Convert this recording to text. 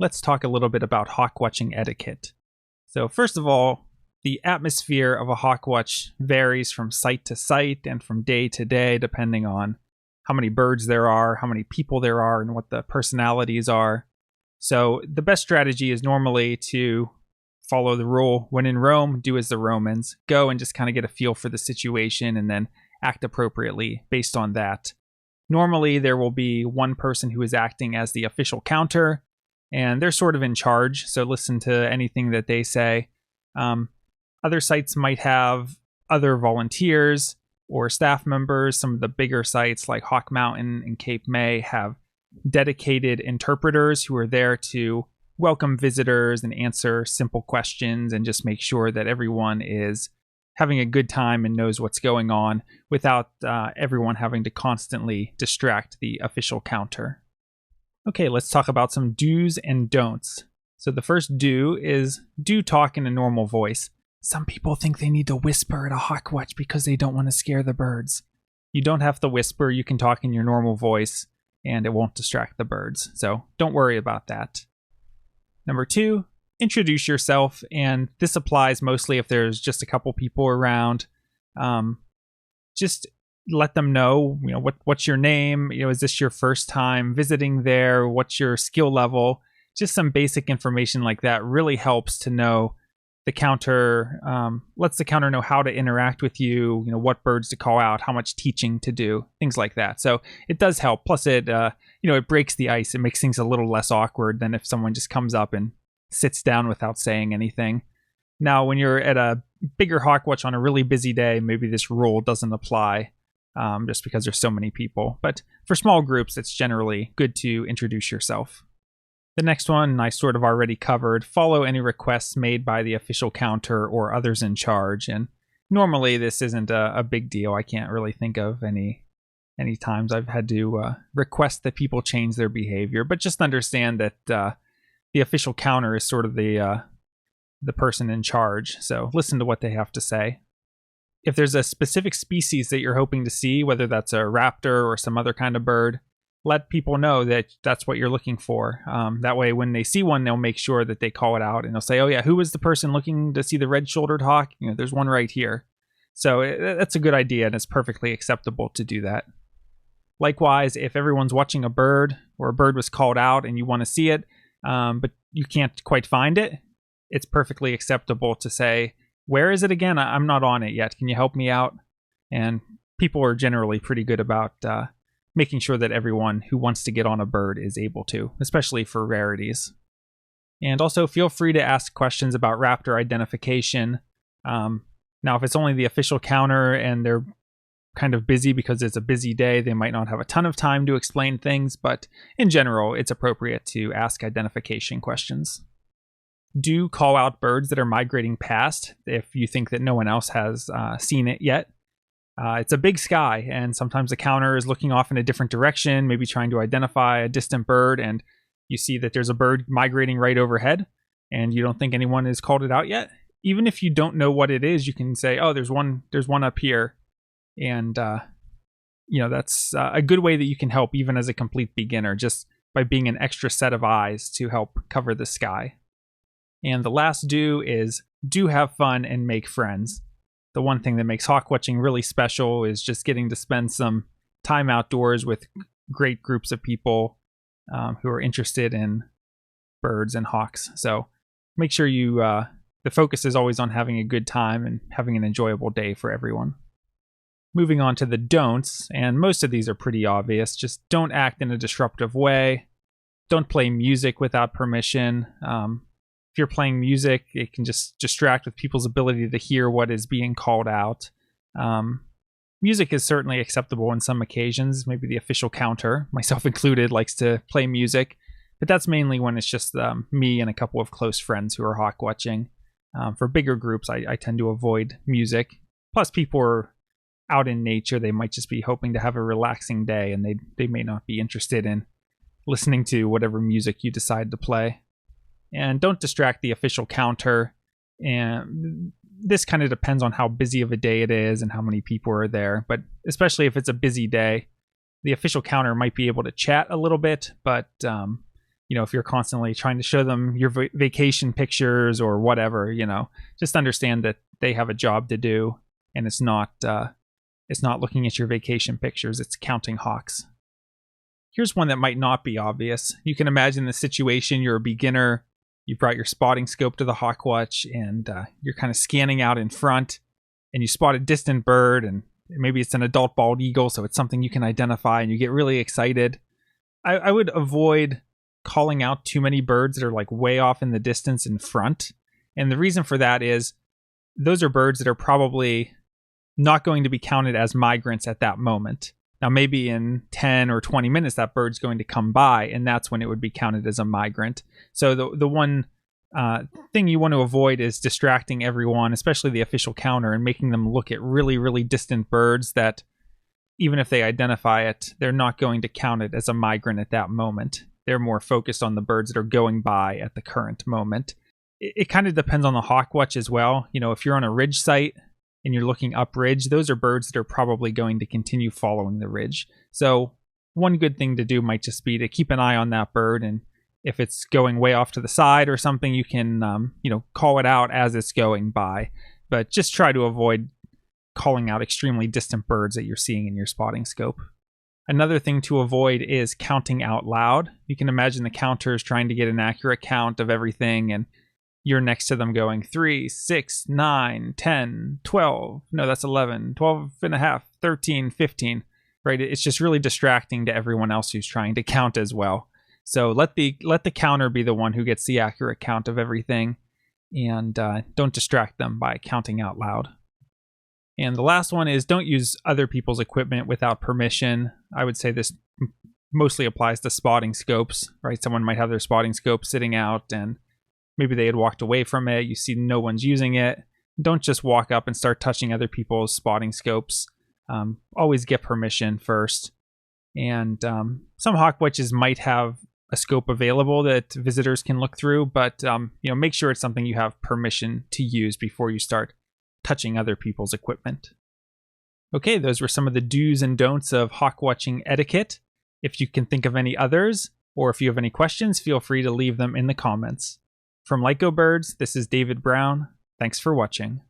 let's talk a little bit about hawk watching etiquette. So first of all, the atmosphere of a hawk watch varies from site to site and from day to day, depending on how many birds there are, how many people there are, and what the personalities are. So the best strategy is normally to follow the rule, when in Rome, do as the Romans. Go and just kind of get a feel for the situation and then act appropriately based on that. Normally, there will be one person who is acting as the official counter, and they're sort of in charge, so listen to anything that they say. Other sites might have other volunteers or staff members. Some of the bigger sites like Hawk Mountain and Cape May have dedicated interpreters who are there to welcome visitors and answer simple questions and just make sure that everyone is having a good time and knows what's going on without everyone having to constantly distract the official counter. Okay, let's talk about some do's and don'ts. So the first do is do talk in a normal voice. Some people think they need to whisper at a hawk watch because they don't want to scare the birds. You don't have to whisper, you can talk in your normal voice and it won't distract the birds. So don't worry about that. Number 2, introduce yourself, and this applies mostly if there's just a couple people around. Just let them know, what's your name? Is this your first time visiting there? What's your skill level? Just some basic information like that really helps to know the counter, lets the counter know how to interact with you, what birds to call out, how much teaching to do, things like that. So it does help. Plus it, it breaks the ice. It makes things a little less awkward than if someone just comes up and sits down without saying anything. Now, when you're at a bigger hawk watch on a really busy day, maybe this rule doesn't apply just because there's so many people. But for small groups, it's generally good to introduce yourself. The next one I sort of already covered. Follow any requests made by the official counter or others in charge. And normally this isn't a big deal. I can't really think of any times I've had to request that people change their behavior. But just understand that the official counter is sort of the person in charge. So listen to what they have to say. If there's a specific species that you're hoping to see, whether that's a raptor or some other kind of bird, let people know that that's what you're looking for. That way, when they see one, they'll make sure that they call it out and they'll say, oh yeah, who was the person looking to see the red-shouldered hawk? There's one right here. So that's a good idea, and it's perfectly acceptable to do that. Likewise, if everyone's watching a bird or a bird was called out and you want to see it, but you can't quite find it, it's perfectly acceptable to say, where is it again? I'm not on it yet. Can you help me out? And people are generally pretty good about making sure that everyone who wants to get on a bird is able to, especially for rarities. And also feel free to ask questions about raptor identification. Now, if it's only the official counter and they're kind of busy because it's a busy day, they might not have a ton of time to explain things, but in general, it's appropriate to ask identification questions. Do call out birds that are migrating past if you think that no one else has seen it yet. It's a big sky, and sometimes the counter is looking off in a different direction, maybe trying to identify a distant bird, and you see that there's a bird migrating right overhead, and you don't think anyone has called it out yet. Even if you don't know what it is, you can say, oh, there's one up here. And, that's a good way that you can help even as a complete beginner, just by being an extra set of eyes to help cover the sky. And the last do is do have fun and make friends. The one thing that makes hawk watching really special is just getting to spend some time outdoors with great groups of people who are interested in birds and hawks. So make sure the focus is always on having a good time and having an enjoyable day for everyone. Moving on to the don'ts, and most of these are pretty obvious. Just don't act in a disruptive way. Don't play music without permission. If you're playing music, it can just distract with people's ability to hear what is being called out. Music is certainly acceptable on some occasions. Maybe the official counter, myself included, likes to play music, but that's mainly when it's just me and a couple of close friends who are hawk watching. For bigger groups, I tend to avoid music. Plus, people are out in nature. They might just be hoping to have a relaxing day, and they may not be interested in listening to whatever music you decide to play. And don't distract the official counter. And this kind of depends on how busy of a day it is and how many people are there. But especially if it's a busy day, the official counter might be able to chat a little bit, but if you're constantly trying to show them your vacation pictures or whatever, just understand that they have a job to do, and it's not looking at your vacation pictures, it's counting hawks. Here's one that might not be obvious. You can imagine the situation, you're a beginner, you brought your spotting scope to the hawk watch, and you're kind of scanning out in front, and you spot a distant bird, and maybe it's an adult bald eagle, so it's something you can identify, and you get really excited. I would avoid calling out too many birds that are like way off in the distance in front. And the reason for that is those are birds that are probably not going to be counted as migrants at that moment. Now, maybe in 10 or 20 minutes, that bird's going to come by, and that's when it would be counted as a migrant. So the one thing you want to avoid is distracting everyone, especially the official counter, and making them look at really, really distant birds that, even if they identify it, they're not going to count it as a migrant at that moment. They're more focused on the birds that are going by at the current moment. It kind of depends on the hawk watch as well. If you're on a ridge site and you're looking up ridge, those are birds that are probably going to continue following the ridge. So one good thing to do might just be to keep an eye on that bird, and if it's going way off to the side or something, you can call it out as it's going by. But just try to avoid calling out extremely distant birds that you're seeing in your spotting scope. Another thing to avoid is counting out loud. You can imagine the counter is trying to get an accurate count of everything, and you're next to them going 3, 6, 9, 10, 12. No, that's 11, 12 and a half, 13, 15, right? It's just really distracting to everyone else who's trying to count as well. So let the counter be the one who gets the accurate count of everything, and don't distract them by counting out loud. And the last one is don't use other people's equipment without permission. I would say this mostly applies to spotting scopes, right? Someone might have their spotting scope sitting out, and maybe they had walked away from it. You see no one's using it. Don't just walk up and start touching other people's spotting scopes. Always get permission first. And some hawk watches might have a scope available that visitors can look through, but make sure it's something you have permission to use before you start touching other people's equipment. Okay, those were some of the do's and don'ts of hawk watching etiquette. If you can think of any others, or if you have any questions, feel free to leave them in the comments. From Lyco Birds, this is David Brown. Thanks for watching.